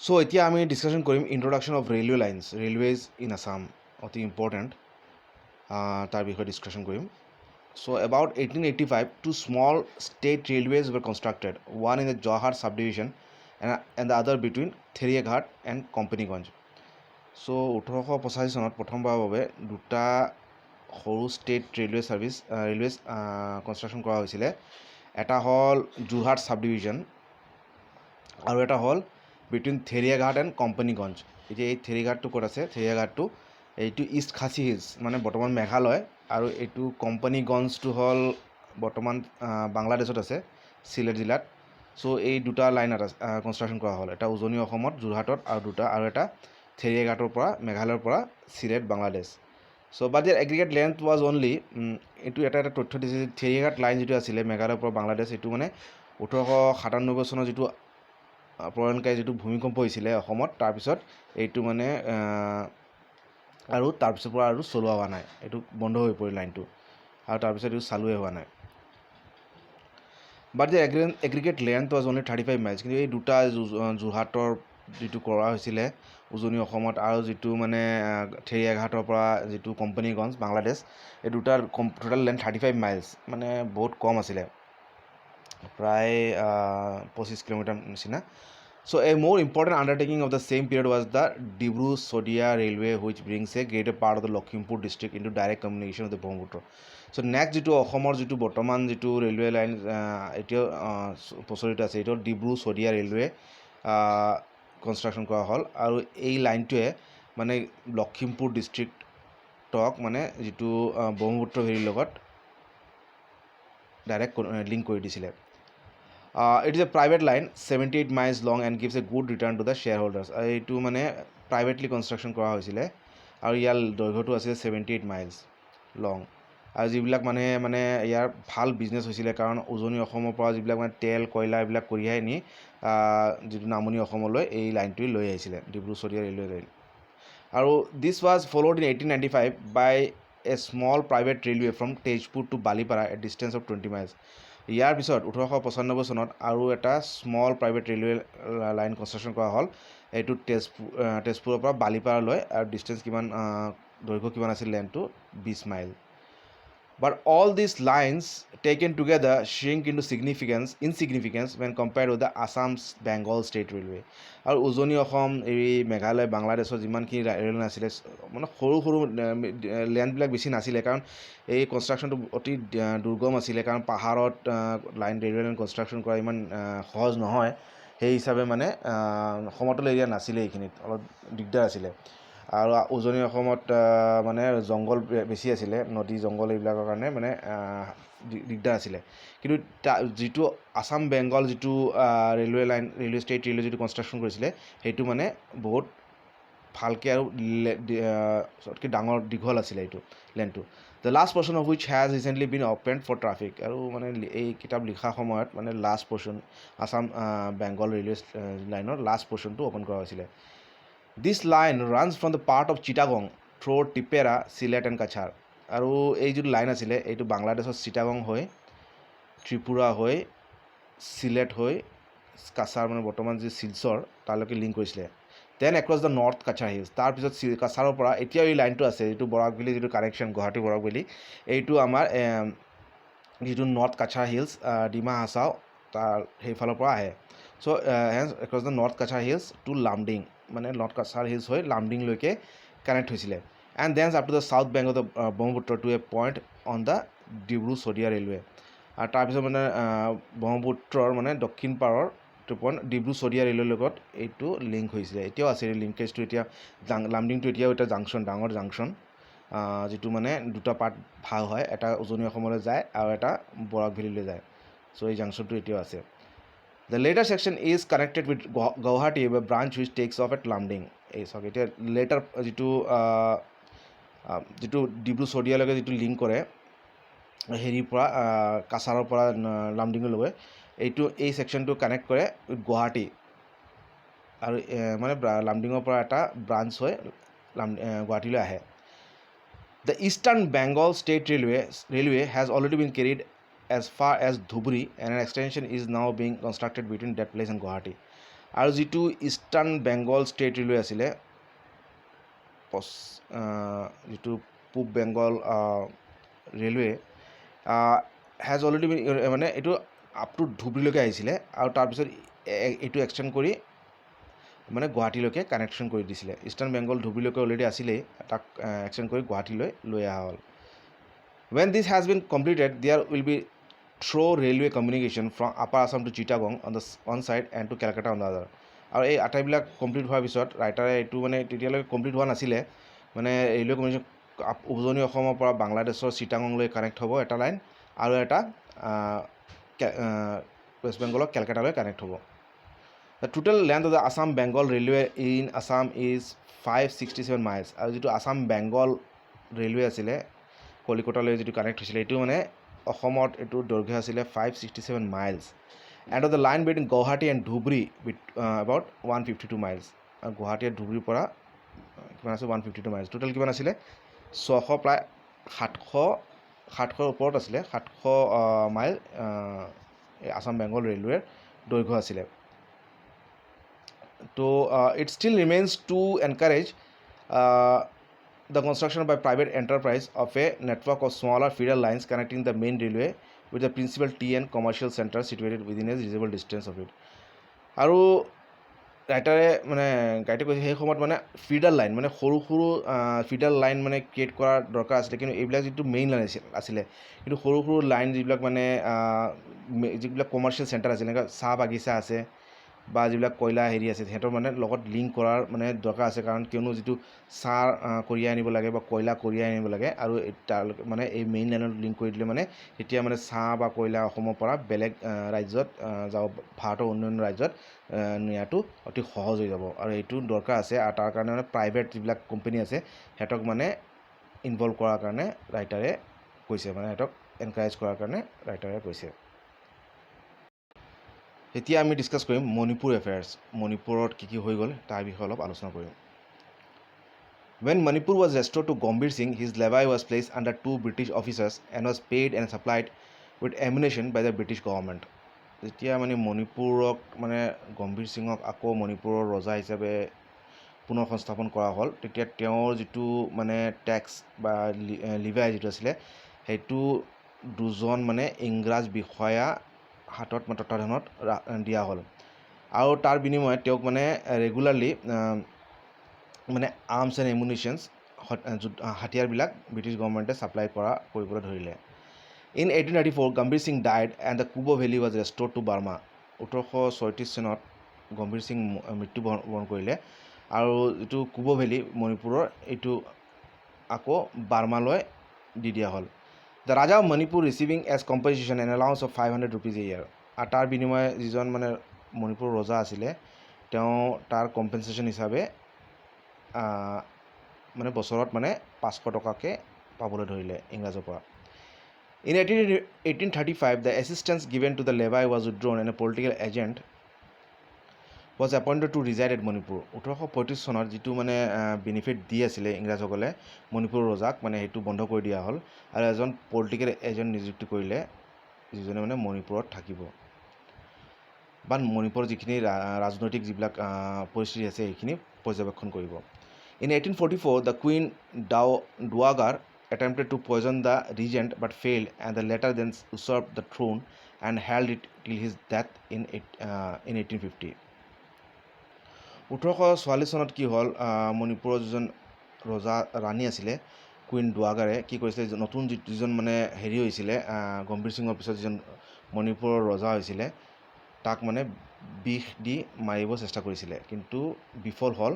So এতিয়া আমি discussion কৰিম introduction of railway lines railways in Assam অতি ইম্পৰ্টেণ্ট তাৰ বিষয়ে ডিছকাশ্যন কৰিম So about 1885 two small state railways were constructed one in the Jawhar subdivision and the other between Theriaghat and Companyganj So 1885 চনত প্ৰথমবাৰৰ বাবে দুটা সৰু state railway service railways construction কৰা হৈছিলে এটা হ'ল যোৰহাট ছাব ডিভিজন আৰু এটা হ'ল বিটুইন থেৰিয়াঘাট এণ্ড কোম্পানীগঞ্জ এতিয়া এই থেৰিয়াঘাটটো ক'ত আছে থেৰিয়াঘাটটো এইটো ইষ্ট খাচী হিলছ মানে বৰ্তমান মেঘালয় আৰু এইটো কোম্পানীগঞ্জটো হ'ল বৰ্তমান বাংলাদেশত আছে চিলেট জিলাত চ' এই দুটা লাইনত কনষ্ট্ৰাকশ্যন কৰা হ'ল এটা উজনি অসমত যোৰহাটত আৰু এটা থেৰিয়াঘাটৰ পৰা মেঘালয়ৰ পৰা চিলেট বাংলাদেশ চ' বাট দিয়াৰ এগ্ৰিগেট লেন্থ ৱাজ অনলি এইটো এটা তথ্য দিছে যে থেৰিয়াঘাট লাইন যিটো আছিলে মেঘালয়ৰ পৰা বাংলাদেশ এইটো মানে 1897 চনৰ যিটো প্ৰলয়নকাৰী যিটো ভূমিকম্প হৈছিলে অসমত তাৰপিছত এইটো মানে আৰু তাৰপিছৰ পৰা আৰু চলোৱা হোৱা নাই এইটো বন্ধ হৈ পৰিল লাইনটো আৰু তাৰপিছত এইটো চালুৱে হোৱা নাই but the aggregate length was only 35 miles কিন্তু এই দুটা যোৰহাটৰ যিটো কৰা হৈছিলে উজনি অসমত আৰু যিটো মানে থেৰিয়াঘাটৰ পৰা যিটো কোম্পানীগঞ্জ বাংলাদেশ এই দুটাৰ টোটেল লেন্থ 35 মাইলছ মানে বহুত কম আছিলে প্ৰায় 25 কিলোমিটাৰ নিচিনা So a more important undertaking of the same period was the Dibru-Sodia Railway, which brings a greater part of the Lakhimpur district into direct communication with the Brahmaputra. So next যিটো অসমৰ যিটো বৰ্তমান যিটো railway line এতিয়াও প্ৰচলিত আছে এইটো ডিব্ৰু-চদিয়া railway construction কৰা হ'ল আৰু এই লাইনটোৱে মানে লখিমপুৰ ডিষ্ট্ৰিক্টক মানে যিটো ব্ৰহ্মপুত্ৰ ভেলীৰ লগত ডাইৰেক্ট লিংক কৰি দিছিলে It is a private line 78 miles long and gives a good return to the shareholders এইটো মানে প্ৰাইভেটলি কনষ্ট্ৰাকশ্যন কৰা হৈছিলে আৰু ইয়াৰ দৈৰ্ঘ্যটো আছে 78 মাইলছ লং আৰু যিবিলাক মানে ইয়াৰ ভাল বিজনেছ হৈছিলে কাৰণ উজনি অসমৰ পৰা যিবিলাক মানে তেল কয়লা এইবিলাক কঢ়িয়াই নি যিটো নামনি অসমলৈ এই লাইনটোৱে লৈ আহিছিলে ডিব্ৰু-চদিয়া ৰেলৱে লাইন আৰু this was followed in 1895 by a small private railway from Tezpur to Balipara a distance of 20 miles ইয়াৰ পিছত 1895 চনত আৰু এটা small private railway line construction কৰা হ'ল এইটো তেজপুৰৰ পৰা বালিপাৰালৈ আৰু ডিষ্টেঞ্চ কিমান দৈৰ্ঘ্য কিমান আছিল লেনটো 20 mile But all these lines taken together shrink into insignificance when compared with the Assam's Bengal State Railway. আৰু উজনি অসম এই মেঘালয় বাংলাদেশৰ যিমানখিনি ৰেল নাছিলে মানে সৰু সৰু লেণ্ডবিলাক বেছি নাছিলে কাৰণ এই কনষ্ট্ৰাকশ্যনটো অতি দুৰ্গম আছিলে কাৰণ পাহাৰত ৰেলৱে লাইন কনষ্ট্ৰাকশ্যন কৰা ইমান সহজ নহয় সেই হিচাপে মানে সমতল এৰিয়া নাছিলে এইখিনিত অলপ দিগদাৰ আছিলে আৰু উজনি অসমত মানে জংঘল বেছি আছিলে নদী জংঘল এইবিলাকৰ কাৰণে মানে দিগদাৰ আছিলে কিন্তু যিটো আছাম বেংগল যিটো ৰেলৱে ষ্টেট ৰেলৱে যিটো কনষ্ট্ৰাকশ্যন কৰিছিলে সেইটো মানে বহুত ভালকৈ আৰু চবতকৈ দীঘল আছিলে এইটো লেনটো the last portion of which has recently been opened for traffic আৰু মানে এই কিতাপ লিখা সময়ত মানে last portion Assam Bengal railway লাইনৰ লাষ্ট পৰ্চনটো অ'পেন কৰা হৈছিলে This line runs from the part of Chittagong through Tipera, Sylhet and Kachar. আৰু এই যিটো লাইন আছিলে এইটো বাংলাদেশৰ চিটাগং হৈ ত্ৰিপুৰা হৈ চিলেট হৈ কাছাৰ মানে বৰ্তমান যি শিলচৰ তালৈকে লিংক কৰিছিলে then across the north Cachar Hills তাৰপিছত কাছাৰৰ পৰা এতিয়াও এই লাইনটো আছে যিটো বৰাকভেলী যিটো কানেকশ্যন গুৱাহাটী বৰাকভেলী এইটো আমাৰ যিটো নৰ্থ কাছাৰ হিলছ ডিমা হাছাও তাৰ সেইফালৰ পৰা আহে so' hence across the north Cachar hills to Lumding মানে নৰ্থ কাছাৰ হিলছ হৈ লামডিংলৈকে কানেক্ট হৈছিলে and thence up to the south bank of the Brahmaputra to a point on the Dibru-Sadiya railway আৰু তাৰপিছত মানে ব্ৰহ্মপুত্ৰৰ মানে দক্ষিণ পাৰৰ টু পইণ্ট ডিব্ৰু-চদিয়া ৰেলৱেৰ লগত এইটো লিংক হৈছিলে এতিয়াও আছে এই লিংকেজটো এতিয়া লামডিংটো এতিয়াও এটা জাংচন ডাঙৰ জাংচন যিটো মানে দুটা পাৰ্ট ভাগ হয় এটা উজনি অসমলৈ যায় আৰু এটা বৰাকভেলীলৈ যায় চ' এই জাংচনটো এতিয়াও আছে The later section is connected with Guwahati, a branch which takes off at Lamding. এই চাওক এতিয়া লেটাৰ যিটো ডিব্ৰু-চদিয়ালৈকে যিটো লিংক কৰে হেৰিৰ পৰা কাছাৰৰ পৰা লামডিঙলৈ এই ছেকশ্যনটো কানেক্ট কৰে উইথ গুৱাহাটী আৰু মানে লামডিঙৰ পৰা এটা ব্ৰাঞ্চ হৈ গুৱাহাটীলৈ আহে The Eastern Bengal State Railway has already been carried as far as Dhubri and an extension is now being constructed between that place and Guwahati আৰু যিটো ইষ্টাৰ্ণ বেংগল ষ্টেট ৰেলৱে আছিলে যিটো পূব বেংগল ৰেলৱে হেজ অলৰেডি মানে এইটো up to ধুবুৰীলৈকে আহিছিলে আৰু তাৰপিছত এইটো এক্সটেণ্ড কৰি মানে গুৱাহাটীলৈকে কানেকশ্যন কৰি দিছিলে ইষ্টাৰ্ণ বেংগল ধুবুৰীলৈকে অলৰেডি আছিলেই তাক এক্সটেণ্ড কৰি গুৱাহাটীলৈ লৈ অহা হ'ল when this has been completed there will be through railway communication from Upper Assam to Chittagong on the one side and to Calcutta on the other আৰু এই আটাইবিলাক কমপ্লিট হোৱাৰ পিছত ৰাইটাৰে এইটো মানে তেতিয়ালৈকে কমপ্লিট হোৱা নাছিলে মানে ৰেলৱে কমিউনিকেশ্যন উজনি অসমৰ পৰা বাংলাদেশৰ চিটাগংলৈ কানেক্ট হ'ব এটা লাইন আৰু এটা ৱেষ্ট বেংগলৰ কেলকাতালৈ কানেক্ট হ'ব The total length of the Assam Bengal Railway in Assam is 567 miles আৰু যিটো আসাম বেংগল ৰেলৱে আছিলে কলিকতালৈ যিটো কানেক্ট হৈছিলে এইটো মানে অসমত এইটো দৈৰ্ঘ্য আছিলে 567 miles and of the line between Guwahati and Dhubri about 152 miles আৰু গুৱাহাটী আৰু ধুবুৰীৰ পৰা কিমান আছে 152 miles টোটেল কিমান আছিলে 600 প্ৰায় 700 ওপৰত আছিলে 700 মাইল আসাম বেংগল ৰেলৱেৰ দৈৰ্ঘ্য আছিলে So it still remains to encourage the construction by private enterprise of a network of smaller feeder lines connecting the main railway with the principal TN commercial center situated within a reasonable distance of it. আৰু ৰাইটাৰে মানে গাইডে কৈছে সেই সময়ত মানে feeder line মানে সৰু সৰু feeder line মানে ক্ৰিয়েট কৰাৰ দৰকাৰ আছিলে কিন্তু এইবিলাক যিটো মেইন লাইন আছিলে কিন্তু সৰু সৰু লাইন যিবিলাক মানে যিবিলাক কমাৰ্চিয়েল চেণ্টাৰ আছে যেনেকৈ চাহ বাগিচা আছে বা যিবিলাক কয়লা হেৰি আছে সিহঁতৰ মানে লগত লিংক কৰাৰ মানে দৰকাৰ আছে কাৰণ কিয়নো যিটো চাহ কঢ়িয়াই আনিব লাগে বা কয়লা কঢ়িয়াই আনিব লাগে আৰু তাৰ মানে এই মেইন লাইনত লিংক কৰি দিলে মানে তেতিয়া মানে চাহ বা কয়লা অসমৰ পৰা বেলেগ ৰাজ্যত যাব ভাৰতৰ অন্যান্য ৰাজ্যত নিয়াটো অতি সহজ হৈ যাব আৰু এইটো দৰকাৰ আছে আৰু তাৰ কাৰণে মানে প্ৰাইভেট যিবিলাক কোম্পানী আছে সিহঁতক মানে ইনভলভ কৰাৰ কাৰণে ৰাইটাৰে কৈছে মানে সিহঁতক এনকাৰেজ কৰাৰ কাৰণে ৰাইটাৰে কৈছে এতিয়া আমি ডিছকাছ কৰিম মণিপুৰ এফেয়াৰ্ছ মণিপুৰত কি হৈ গ'ল তাৰ বিষয়ে অলপ আলোচনা কৰিম When Manipur was restored to Gambhir Singh, his levy was placed under 2 British officers and was paid and supplied with ammunition by the British government. যেতিয়া মানে মণিপুৰক মানে গম্ভীৰ সিঙক আকৌ মণিপুৰৰ ৰজা হিচাপে পুনৰ সংস্থাপন কৰা হ'ল তেতিয়া তেওঁৰ যিটো মানে টেক্স বা লিভাই যিটো আছিলে সেইটো দুজন মানে ইংৰাজ বিষয়া হাতত তত্বাৱধানত দিয়া হ'ল আৰু তাৰ বিনিময়ত তেওঁক মানে ৰেগুলাৰলি মানে আৰ্মছ এণ্ড এমুনিশ্যনছ হাতিয়াৰবিলাক ব্ৰিটিছ গভৰ্ণমেণ্টে ছাপ্লাই কৰিবলৈ ধৰিলে In 1834, Gambhir Singh died and the Kubo Valley was restored to Burma. 1836 চনত গম্ভীৰ সিং মৃত্যুবৰণ কৰিলে আৰু এইটো কুব ভেলী মণিপুৰৰ এইটো আকৌ বাৰ্মালৈ দি দিয়া হ'ল The Raja of Manipur receiving as compensation an allowance of 500 rupees a year. আৰু তাৰ বিনিময়ে যিজন মানে মণিপুৰৰ ৰজা আছিলে তেওঁ তাৰ কম্পেনচেশ্যন হিচাপে মানে বছৰত মানে 500 টকাকৈ পাবলৈ ধৰিলে ইংৰাজৰ পৰা In 1835, the assistance given to the levy was withdrawn and a political agent was appointed to reside at Manipur. 1835 চনত যিটো মানে বেনিফিট দি আছিলে ইংৰাজসকলে মণিপুৰৰ ৰজাক মানে সেইটো বন্ধ কৰি দিয়া হ'ল আৰু এজন পলিটিকেল এজেণ্ট নিযুক্তি কৰিলে যিজনে মানে মণিপুৰত থাকিব বা মণিপুৰৰ যিখিনি ৰাজনৈতিক যিবিলাক পৰিস্থিতি আছে সেইখিনি পৰ্যবেক্ষণ কৰিব In 1844, the Queen Dowager attempted to poison the regent but failed and the latter then usurped the throne and held it till his death in 1850. 1844 চনত কি হ'ল মণিপুৰৰ যিজন ৰজা ৰাণী আছিলে কুইন ডোৱাগাৰে কি কৰিছিলে নতুন যিজন মানে হেৰি হৈছিলে গম্ভীৰ সিঙৰ পিছত যিজন মণিপুৰৰ ৰজা হৈছিলে তাক মানে বিষ দি মাৰিব চেষ্টা কৰিছিলে কিন্তু বিফল হ'ল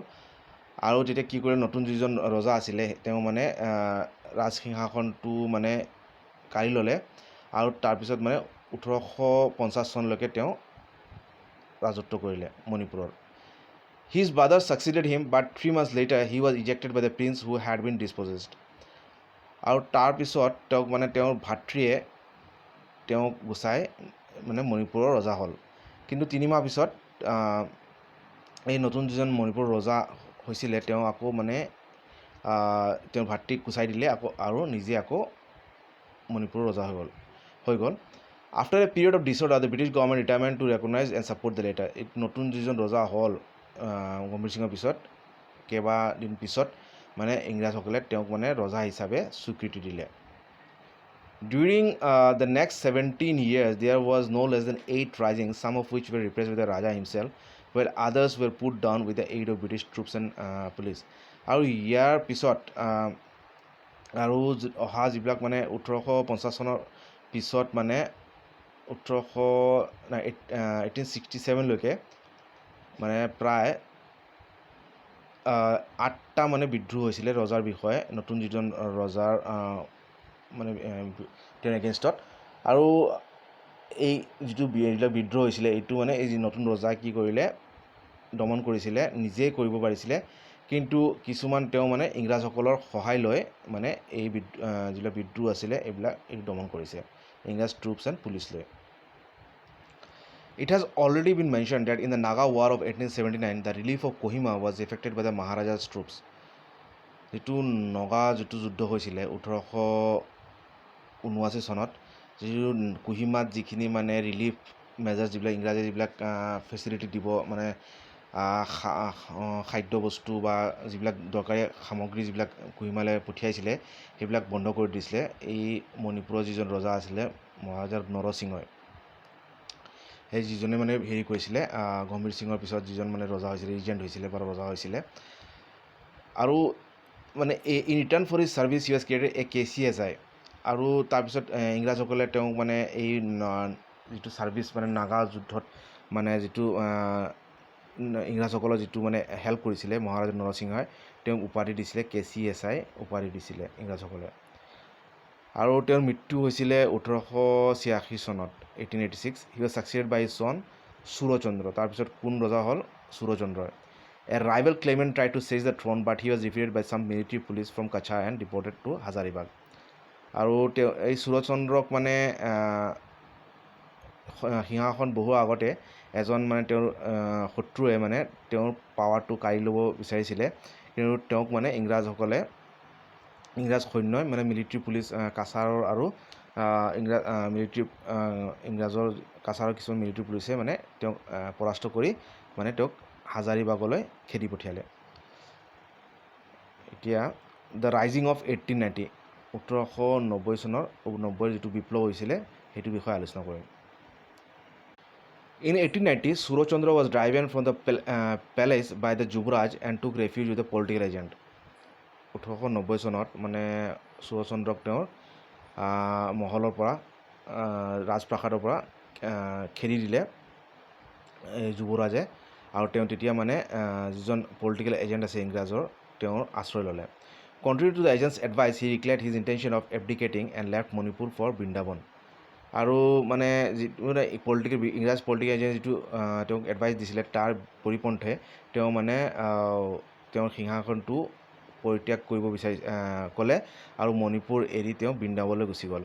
আৰু তেতিয়া কি কৰিলে নতুন যিজন ৰজা আছিলে তেওঁ মানে ৰাজসিংহাসনটো মানে কাঢ়ি ল'লে আৰু তাৰপিছত মানে 1850 চনলৈকে তেওঁ ৰাজত্ব কৰিলে মণিপুৰৰ His brother succeeded him but 3 months later he was ejected by the prince who had been dispossessed আৰু তাৰপিছত তেওঁক মানে তেওঁৰ ভাতৃয়ে তেওঁক গুচাই মানে মণিপুৰৰ ৰজা হ'ল কিন্তু 3 মাহ পিছত এই নতুন যিজন মণিপুৰৰ ৰজা হৈছিলে তেওঁ আকৌ মানে তেওঁৰ ভাতৃক গুচাই দিলে আকৌ আৰু নিজে আকৌ মণিপুৰৰ ৰজা হৈ গ'ল After a period of disorder, the British government determined to recognize and support the latter. নতুন যিজন ৰজা হ'ল গম্ভীৰ সিঙৰ পিছত কেইবাদিন পিছত মানে ইংৰাজসকলে তেওঁক মানে ৰজা হিচাপে স্বীকৃতি দিলে। During the next 17 years, there was no less than 8 risings, some of which were repressed by the Raja himself, while others were put down with the aid of British troops and police. আৰু ইয়াৰ পিছত আৰু অহা যিবিলাক মানে 1850 চনৰ পিছত মানে 1867 লৈকে মানে প্ৰায় 8টা মানে বিদ্ৰোহ হৈছিলে ৰজাৰ বিষয়ে নতুন যিজন ৰজাৰ মানে তেওঁৰ এগেইনষ্টত। আৰু এই যিটো বিদ্ৰোহ হৈছিলে এইটো মানে এই নতুন ৰজাই কি কৰিলে দমন কৰিছিলে, নিজেই কৰিব পাৰিছিলে, কিন্তু কিছুমান তেওঁ মানে ইংৰাজসকলৰ সহায় লৈ মানে এই যিবিলাক বিদ্ৰোহ আছিলে এইবিলাক দমন কৰিছে ইংৰাজ ট্ৰুপছ এণ্ড পুলিচ লৈ। It has already been mentioned that in the Naga War of 1879, the relief of Kohima was effected by the Maharaja's troops. যিটো নগা যিটো যুদ্ধ হৈছিলে 1879 চনত, যিটো কোহিমাত যিখিনি মানে ৰিলিফ মেজাৰ্ছ যিবিলাক ইংৰাজে যিবিলাক ফেচিলিটি দিব মানে খাদ্য বস্তু বা যিবিলাক দৰকাৰী সামগ্ৰী যিবিলাক কোহিমালৈ পঠিয়াইছিলে সেইবিলাক বন্ধ কৰি দিছিলে এই মণিপুৰৰ যিজন ৰজা আছিলে মহাৰাজা নৰসিংহই। সেই যিজনে মানে হেৰি কৰিছিলে গম্ভীৰ সিঙৰ পিছত যিজন মানে ৰজা হৈছিলে, ৰিজেণ্ট হৈছিলে বা ৰজা হৈছিলে। আৰু মানে in return for his service he was created a KCSI। আৰু তাৰপিছত ইংৰাজসকলে তেওঁক মানে এই যিটো ছাৰ্ভিচ মানে নাগা যুদ্ধত মানে যিটো ইংৰাজসকলৰ যিটো মানে হেল্প কৰিছিলে মহাৰাজা নৰসিংহই তেওঁক উপাধি দিছিলে KCSI উপাধি দিছিলে ইংৰাজসকলে। আৰু তেওঁৰ মৃত্যু হৈছিলে 1886 চনত 1886। He was succeeded by his son Surchandra. তাৰপিছত কোন ৰজা হ'ল? Surchandra. A rival claimant tried to seize the throne, but he was defeated by some military police from Kacha and deported to Hazaribagh. আৰু তেওঁ এই সুৰচন্দ্ৰক মানে সিংহাসন বহুৱাৰ আগতে এজন মানে তেওঁৰ শত্ৰুৱে মানে তেওঁৰ পাৱাৰটো কাঢ়ি ল'ব বিচাৰিছিলে, কিন্তু তেওঁক মানে ইংৰাজ সৈন্যই মানে মিলিটাৰী পুলিচ কাছাৰৰ আৰু ইংৰাজৰ কাছাৰৰ কিছুমান মিলিটাৰী পুলিচে মানে তেওঁক পৰাস্ত কৰি মানে তেওঁক হাজাৰিবাগলৈ খেদি পঠিয়ালে। এতিয়া দ্য ৰাইজিং অফ 1890, 1890 চনৰ 90ৰ যিটো বিপ্লৱ হৈছিলে সেইটো বিষয়ে আলোচনা কৰিম। In 1890, Surachandra was driven from the palace by the Yuvraj and took refuge with a political agent. 1890 চনত মানে সুৰচন্দ্ৰক তেওঁৰ মহলৰ পৰা ৰাজপ্ৰাসাদৰ পৰা খেদি দিলে যুৱৰাজে, আৰু তেওঁ তেতিয়া মানে যিজন পলিটিকেল এজেণ্ট আছে ইংৰাজৰ তেওঁৰ আশ্ৰয় ল'লে। Contrary to the agent's advice, he declared his intention of abdicating and left Manipur for Vrindavan. আৰু মানে যিটো মানে ইংৰাজ পলিটিকেল এজেণ্টে যিটো তেওঁক এডভাইচ দিছিলে তাৰ পৰিপন্থে তেওঁ মানে তেওঁৰ সিংহাসনটো পৰিত্যাগ কৰিব ক'লে আৰু মণিপুৰ এৰি তেওঁ বৃন্দাবনলৈ গুচি গ'ল।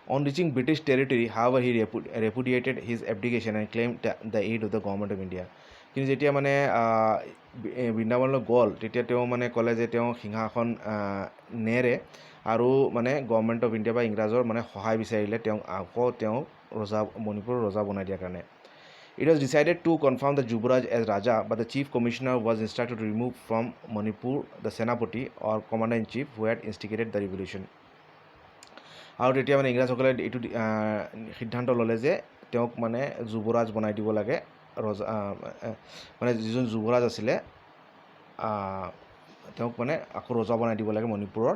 On reaching British territory, however, he repudiated his abdication and claimed the aid of the government of India. কিন্তু যেতিয়া মানে বৃন্দাবনলৈ গ'ল তেতিয়া তেওঁ মানে ক'লে যে তেওঁ সিংহাসন নেৰে আৰু মানে গভৰ্ণমেণ্ট অফ ইণ্ডিয়া বা ইংৰাজৰ মানে সহায় বিচাৰিলে আকৌ তেওঁ মণিপুৰৰ ৰজা বনাই দিয়াৰ কাৰণে। It was decided to confirm the Yuvraj as Raja, but the chief commissioner was instructed to remove from Manipur the Senapati or commander-in-chief who had instigated the revolution. আৰু তেতিয়া মানে ইংৰাজসকলে এইটো সিদ্ধান্ত ল'লে যে তেওঁক মানে যুৱৰাজ বনাই দিব লাগে, ৰজা মানে যিজন যুৱৰাজ আছিলে তেওঁক মানে আকৌ ৰজা বনাই দিব লাগে মণিপুৰৰ।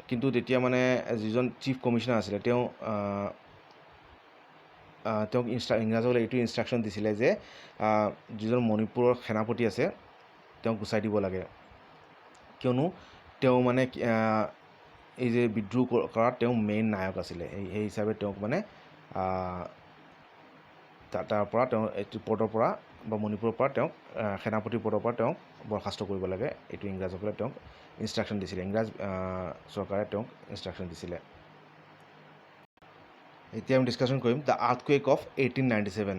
কিন্তু তেতিয়া মানে যিজন চিফ কমিশ্যনাৰ আছিলে তেওঁক ইংৰাজসকলে এইটো ইনষ্ট্ৰাকশ্যন দিছিলে যে যিজন মণিপুৰৰ সেনাপতি আছে তেওঁক গুচাই দিব লাগে, কিয়নো তেওঁ মানে এই যে বিদ্ৰোহ কৰাত তেওঁ মেইন নায়ক আছিলে। সেই হিচাপে তেওঁক মানে তাৰ পৰা তেওঁ এইটো পদৰ পৰা বা মণিপুৰৰ পৰা তেওঁক সেনাপতি পদৰ পৰা তেওঁক বৰ্খাস্ত কৰিব লাগে, এইটো ইংৰাজসকলে তেওঁক ইনষ্ট্ৰাকশ্যন দিছিলে, ইংৰাজ চৰকাৰে তেওঁক ইনষ্ট্ৰাকশ্যন দিছিলে। এতিয়া আমি ডিছকাশ্যন কৰিম দ্য আৰ্থকুৱেক অফ 1897,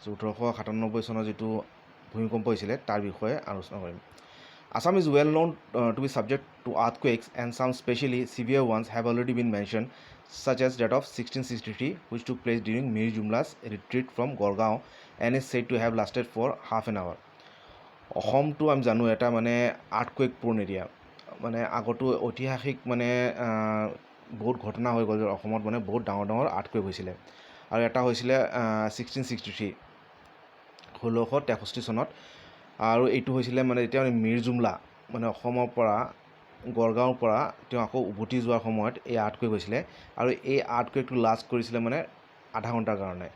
1897 চনৰ যিটো ভূমিকম্প হৈছিলে তাৰ বিষয়ে আলোচনা কৰিম। Assam is well known to be subject to earthquakes, and some especially severe ones have already been mentioned, such as that of 1663, which took place during Mir Jumla's retreat from Gorgaon and is said to have lasted for half an hour. অসমটো আমি জানো এটা মানে earthquake প্ৰোন area, মানে আগতো ঐতিহাসিক মানে বহুত ঘটনা হৈ গ'ল, অসমত মানে বহুত ডাঙৰ ডাঙৰ আৰ্থকুৱেক হৈছিলে। আৰু এটা হৈছিলে 1663 1663 চনত, আৰু এইটো হৈছিলে মানে যেতিয়া মানে মিৰ জুমলা মানে অসমৰ পৰা গড়গাঁৱৰ পৰা তেওঁ আকৌ উভতি যোৱাৰ সময়ত এই আৰ্থকুৱেক হৈছিলে, আৰু এই আৰ্থকুৱেকটো লাষ্ট কৰিছিলে মানে আধা ঘণ্টাৰ কাৰণে,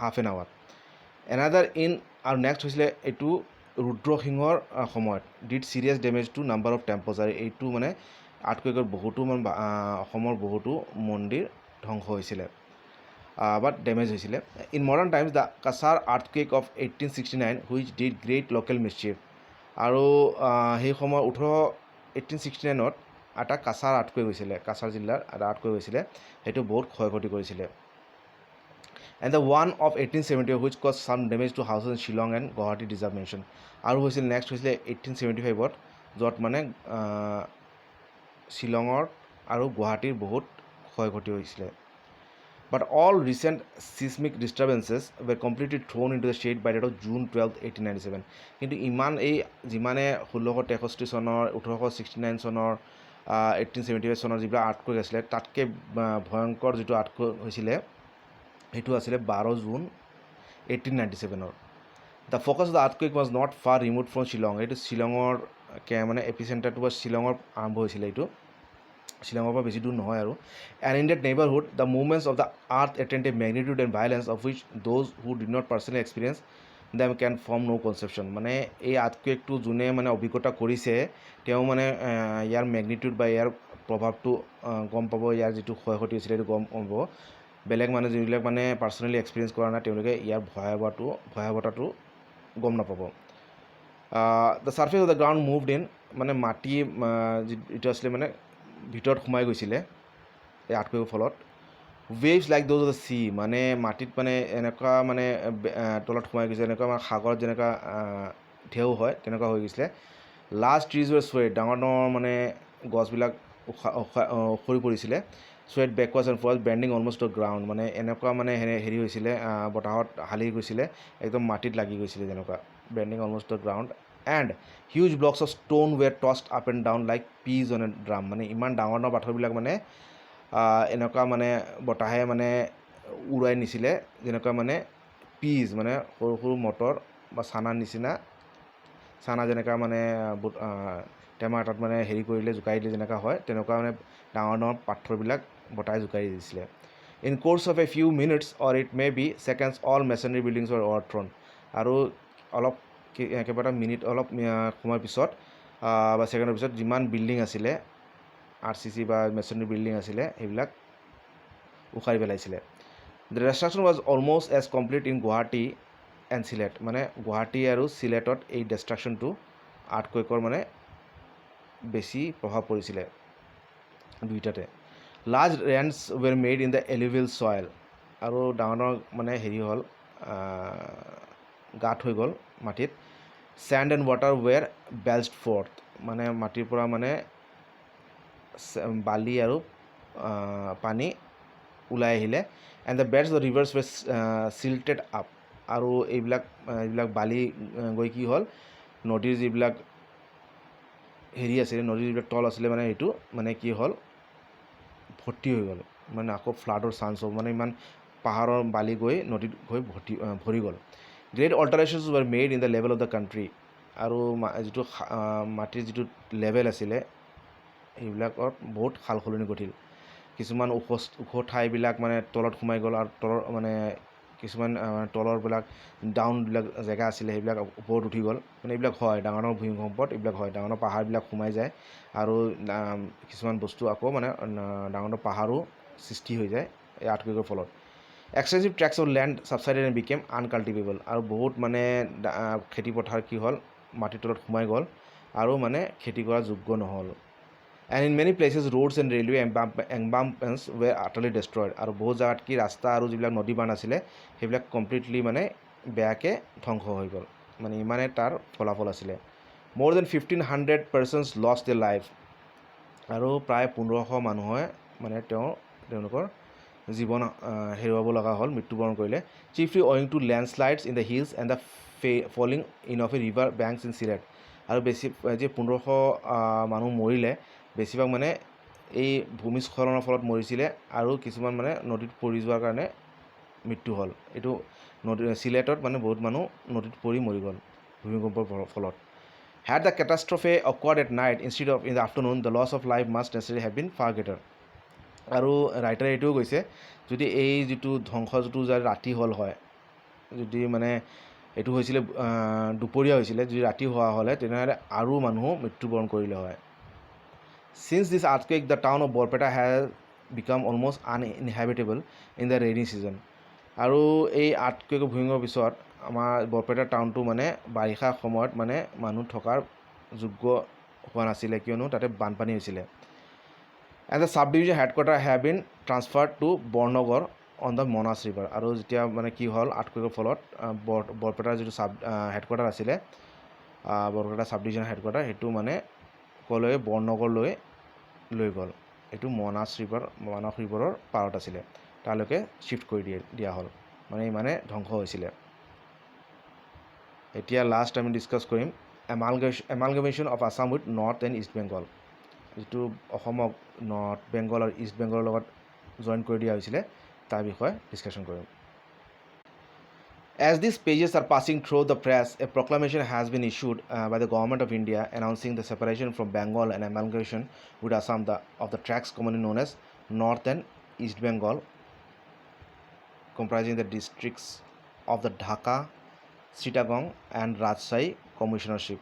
হাফ এন আৱাৰ। এনাডাৰ আৰু নেক্সট হৈছিলে এইটো ৰুদ্ৰসিংহৰ সময়ত, did serious damage to number of temples, আৰু এইটো মানে আৰ্থকুৱেকত বহুতো মানে অসমৰ বহুতো মন্দিৰ ধ্বংস হৈছিলে বাট ডেমেজ হৈছিলে। In modern times the Cachar earthquake of 1869 which did great local mischief, আৰু সেই সময়ত 1869ত এটা কাছাৰ আৰ্থকুৱেক হৈছিলে, কাছাৰ জিলাৰ এটা আৰ্থকুৱেক হৈছিলে, সেইটো বহুত ক্ষয় ক্ষতি কৰিছিলে। And the one of 1870 which caused some damage to houses in Shillong and Guwahati deserve mention, আৰু হৈছিল নেক্সট হৈছিলে 1875ত, য'ত মানে শ্বিলঙৰ আৰু গুৱাহাটীৰ বহুত ক্ষয় ক্ষতি হৈছিলে। But all recent seismic disturbances were completely thrown into the shade by that of June 12, 1897. কিন্তু ইমান এই যিমানে 1663 চনৰ 1869 চনৰ 1875 চনৰ যিবিলাক আৰ্থকুৱেক আছিলে, তাতকৈ ভয়ংকৰ যিটো আৰ্থকুৱেক হৈছিলে সেইটো আছিলে 12 June 1897। The focus of the earthquake was not far remove from Shillong, এইটো শ্বিলঙৰ মানে এপিচেণ্টাৰটো বা শ্বিলঙৰ আৰম্ভ হৈছিলে, এইটো শ্বিলঙৰ পৰা বেছি দূৰ নহয় আৰু। And in that neighbourhood the movements of the earth attained a magnitude and violence of which those who did not personally experience them can form no' conception, মানে এই আৰ্থকুৱেকটো যোনে মানে অভিজ্ঞতা কৰিছে তেওঁ মানে ইয়াৰ মেগনিটিউড বা ইয়াৰ প্ৰভাৱটো গম পাব, ইয়াৰ যিটো ক্ষয় ক্ষতি হৈছিলে সেইটো গম পাব। বেলেগ মানে যিবিলাক মানে পাৰ্চনেলি এক্সপিৰিয়েঞ্চ কৰা নাই তেওঁলোকে ইয়াৰ ভয়াৱহতাটো গম নাপাব। The surface of the ground moved in, মানে মাটি যিটো আছিলে মানে ভিতৰত সোমাই গৈছিলে এই আৰ্থকুৱেকৰ ফলত। Waves like those of the C, মানে মাটিত মানে এনেকুৱা মানে তলত সোমাই গৈছে, এনেকুৱা মানে সাগৰত যেনেকুৱা ঢেউ হয় তেনেকুৱা হৈ গৈছিলে। লাষ্ট ট্ৰিজ ৱেৰ ছুৱেট, ডাঙৰ ডাঙৰ মানে গছবিলাক উখৰি পৰিছিলে। Swayed backwards and forwards bending almost to ground, মানে এনেকুৱা মানে হেৰি হৈছিলে, বতাহত হালি গৈছিলে, একদম মাটিত লাগি গৈছিলে যেনেকুৱা, bending almost to ground. And huge blocks of stone were tossed up and down like peas on a drum, মানে ইমান ডাঙৰ ডাঙৰ পাথৰবিলাক মানে এনেকুৱা মানে বতাহে মানে উৰুৱাই নিছিলে, যেনেকুৱা মানে পিজ মানে সৰু সৰু মটৰ বা চানাৰ নিচিনা, চানা যেনেকুৱা মানে টেমা এটাত মানে হেৰি কৰিলে জোকাৰি দিলে যেনেকুৱা হয়, তেনেকুৱা মানে ডাঙৰ ডাঙৰ পাথৰবিলাক বতাহে জোকাৰি দিছিলে। In course of a few minutes or it may be seconds all masonry buildings were overthrown, আৰু অলপ কেইবাটা মিনিট অলপ সময়ৰ পিছত বা ছেকেণ্ডৰ পিছত যিমান বিল্ডিং আছিলে RCC বা মেচনাৰী বিল্ডিং আছিলে সেইবিলাক উখাৰি পেলাইছিলে। The destruction was almost as complete in Guwahati and Sylhet, মানে গুৱাহাটী আৰু চিলেটত এই ডিষ্ট্ৰাকশ্যনটো আৰ্থকুৱেকৰ মানে বেছি প্ৰভাৱ পৰিছিলে দুইটাতে। Large rents were made in the alluvial soil, আৰু ডাঙৰ ডাঙৰ মানে হেৰি হ'ল গাঁত হৈ গ'ল মাটিত। Sand and water were belched forth, মানে মাটিৰ পৰা মানে বালি আৰু পানী ওলাই আহিলে। And the beds of the rivers were silted up, আৰু এইবিলাক বালি গৈ কি হ'ল, নদীৰ যিবিলাক হেৰি আছিলে, নদীৰ যিবিলাক তল আছিলে মানে সেইটো মানে কি হ'ল ভৰ্তি হৈ গ'ল, মানে আকৌ ফ্লাডৰ চান্স হ'ব, মানে ইমান পাহাৰৰ বালি গৈ নদীত গৈ ভৰি গ'ল। Great alterations were made in the level of the country, আৰু যিটো মাটিৰ যিটো লেভেল আছিলে সেইবিলাকত বহুত সাল সলনি ঘটিল। কিছুমান ওখ ঠাইবিলাক মানে তলত সোমাই গ'ল, আৰু তলৰ মানে কিছুমান তলৰবিলাক ডাউনবিলাক জেগা আছিলে সেইবিলাক ওপৰত উঠি গ'ল, মানে এইবিলাক হয় ডাঙৰ ডাঙৰ ভূমিকম্পত, এইবিলাক হয় ডাঙৰ ডাঙৰ পাহাৰবিলাক সোমাই যায়, আৰু কিছুমান বস্তু আকৌ মানে ডাঙৰ ডাঙৰ পাহাৰো সৃষ্টি হৈ যায় এই আৰ্থকুৱেকৰ ফলত। Extensive tracts of land subsided and became unculturable, আৰু বহুত মানে খেতিপথাৰ কি হ'ল মাটিৰ তলত সোমাই গ'ল আৰু মানে খেতি কৰা যোগ্য নহ'ল। And in many places roads and railway embankments were utterly destroyed, আৰু বহুত জেগাত কি ৰাস্তা আৰু যিবিলাক নদী বান্ধ আছিলে সেইবিলাক কমপ্লিটলি মানে বেয়াকৈ ধ্বংস হৈ গ'ল, মানে ইমানে তাৰ ফলাফল আছিলে। More than 1,500 persons lost their life. আৰু প্ৰায় 1500 মানুহে মানে তেওঁলোকৰ জীৱন হেৰুৱাব লগা হ'ল, মৃত্যুবৰণ কৰিলে। চিফলি owing to landslides in the hills and the falling in of a river banks in Sylhet. আৰু বেছি যে 1500 মানুহ মৰিলে, বেছিভাগ মানে এই ভূমিস্খলনৰ ফলত মৰিছিলে আৰু কিছুমান মানে নদীত পৰি যোৱাৰ কাৰণে মৃত্যু হ'ল। এইটো চিলেটত মানে বহুত মানুহ নদীত পৰি মৰি গ'ল ভূমিকম্পৰ ফলত। Had the catastrophe occurred at night instead of in the afternoon, the loss of life must necessarily have been far greater. আৰু ৰাইটাৰে এইটোও কৈছে, যদি এই যিটো ধ্বংস যিটো ৰাতি হ'ল হয়, যদি মানে এইটো হৈছিলে দুপৰীয়া হৈছিলে, যদি ৰাতি হোৱা হ'লে তেনেহ'লে আৰু মানুহ মৃত্যুবৰণ কৰিলে হয়। Since this earthquake, the town of Borpeta has become almost uninhabitable in the rainy season. আৰু এই আৰ্টকুৱেকৰ ভূমিকম্পৰ পিছত আমাৰ বৰপেটা টাউনটো মানে বাৰিষা সময়ত মানে মানুহ থকাৰ যোগ্য হোৱা নাছিলে, কিয়নো তাতে বানপানী হৈছিলে। And the sub-division headquarter have been transferred to Bornagar on the Manas River. আৰু যেতিয়া মানে কি হ'ল আৰ্টকুৱেকৰ ফলত বৰপেটাৰ যিটো হেডকোৱাৰ্টাৰ আছিলে, বৰপেটা চাব-ডিভিজন হেডকোৱাৰ্টাৰ, সেইটো মানে ক'লৈ বৰনগৰলৈ লৈ গ'ল। এইটো মানস ৰিভাৰৰ পাৰত আছিলে, তালৈকে শ্বিফ্ট কৰি দিয়া হ'ল, মানে ইমানে ধ্বংস হৈছিলে। এতিয়া লাষ্ট আমি ডিছকাছ কৰিম amalgamation of Assam with north and east Bengal. যিটো অসমক নৰ্থ বেংগল আৰু ইষ্ট বেংগলৰ লগত জইন কৰি দিয়া হৈছিলে তাৰ বিষয়ে ডিছকাশ্যন কৰিম। As these pages are passing through the press, a proclamation has been issued by the Government of India announcing the separation from Bengal and amalgamation with Assam of the tracts commonly known as North and East Bengal, comprising the districts of the Dhaka, Chittagong and Rajshahi Commissionership,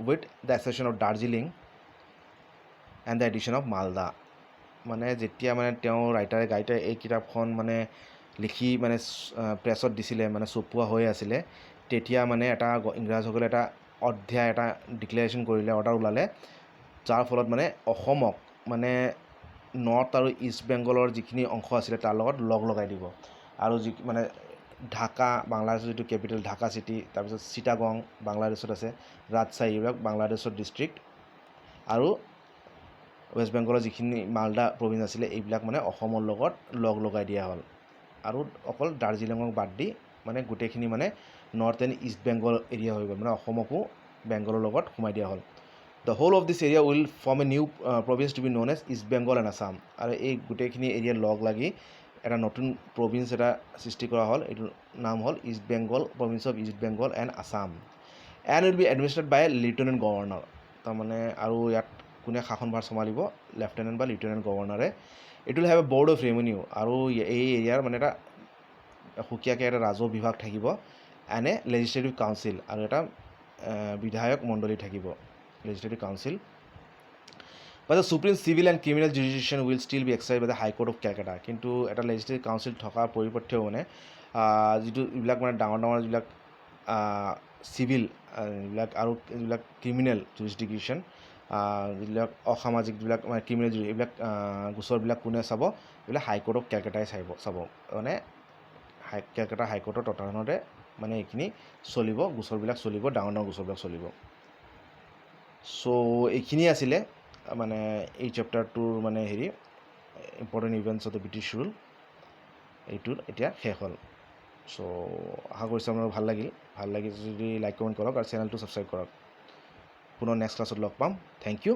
with the accession of Darjeeling and the addition of Malda. মানে যেতিয়া মানে তেওঁ ৰাইটাৰে এই কিতাপখন মানে লিখি মানে প্ৰেছত দিছিলে, মানে চপোৱা হৈ আছিলে, তেতিয়া মানে এটা ইংৰাজসকলে এটা অধ্যায় এটা ডিক্লেৰেশ্যন কৰিলে, অৰ্ডাৰ ওলালে, যাৰ ফলত মানে অসমক মানে নৰ্থ আৰু ইষ্ট বেংগলৰ যিখিনি অংশ আছিলে তাৰ লগত লগাই দিব। আৰু যি মানে ঢাকা, বাংলাদেশৰ যিটো কেপিটেল ঢাকা চিটি, তাৰপিছত চিটাগং বাংলাদেশত আছে, ৰাজশ্বাহী, এইবিলাক বাংলাদেশৰ ডিষ্ট্ৰিক্ট, আৰু ৱেষ্ট বেংগলৰ যিখিনি মালদা প্ৰভিন্স আছিলে এইবিলাক মানে অসমৰ লগত লগাই দিয়া হ'ল। আৰু অকল দাৰ্জিলিঙক বাদ দি মানে গোটেইখিনি মানে North and east Bengal area হৈ গ'ল, মানে অসমকো বেংগলৰ লগত সোমাই দিয়া হ'ল। The whole of this area will form a new province to be known as East Bengal and Assam. আৰু এই গোটেইখিনি এৰিয়া লাগি এটা নতুন প্ৰভিন্স এটা সৃষ্টি কৰা হ'ল, এইটোৰ নাম হ'ল east Bengal, province of east Bengal and Assam, and will be administered by lieutenant governor. তাৰমানে আৰু ইয়াত কোনে শাসনভাৰ চম্ভালিব? লেফটেনেণ্ট বা লেফটেনেণ্ট গভৰ্ণৰে। It will have a board of revenue, আৰু এই এৰিয়াৰ মানে এটা সুকীয়াকৈ এটা ৰাজহ বিভাগ থাকিব, এণ্ড এ লেজিছলেটিভ কাউন্সিল, আৰু এটা বিধায়ক মণ্ডলী থাকিব, legislative council. But the supreme civil and criminal jurisdiction will still be exercised by the High Court of Calcutta. কিন্তু এটা লেজিছলেটিভ কাউন্সিল থকাৰ পৰিৱৰ্তেও মানে যিটো এইবিলাক মানে ডাঙৰ যিবিলাক চিভিল এইবিলাক আৰু যিবিলাক ক্ৰিমিনেল জুৰিছডিকশ্যন, যিবিলাক অসামাজিক যিবিলাক মানে ক্ৰিমিনেল এইবিলাক গোচৰবিলাক কোনে চাব? এইবিলাক হাইকোৰ্ট অফ কেলকাটাই চাব। মানে কেলকাটা হাইকোৰ্টৰ তত্বাৱধানতে মানে এইখিনি চলিব, গোচৰবিলাক চলিব, ডাঙৰ গোচৰবিলাক চলিব। চ' এইখিনি আছিলে মানে এই চেপ্টাৰটোৰ মানে important events of the British rule, এইটোৰ এতিয়া শেষ হ'ল। চ' আশা কৰিছোঁ আপোনাৰ ভাল লাগিছে যদি লাইক কমেণ্ট কৰক আৰু চেনেলটো ছাবস্ক্ৰাইব কৰক। পুনৰ নেক্সট ক্লাছত লগ পাম। Thank U.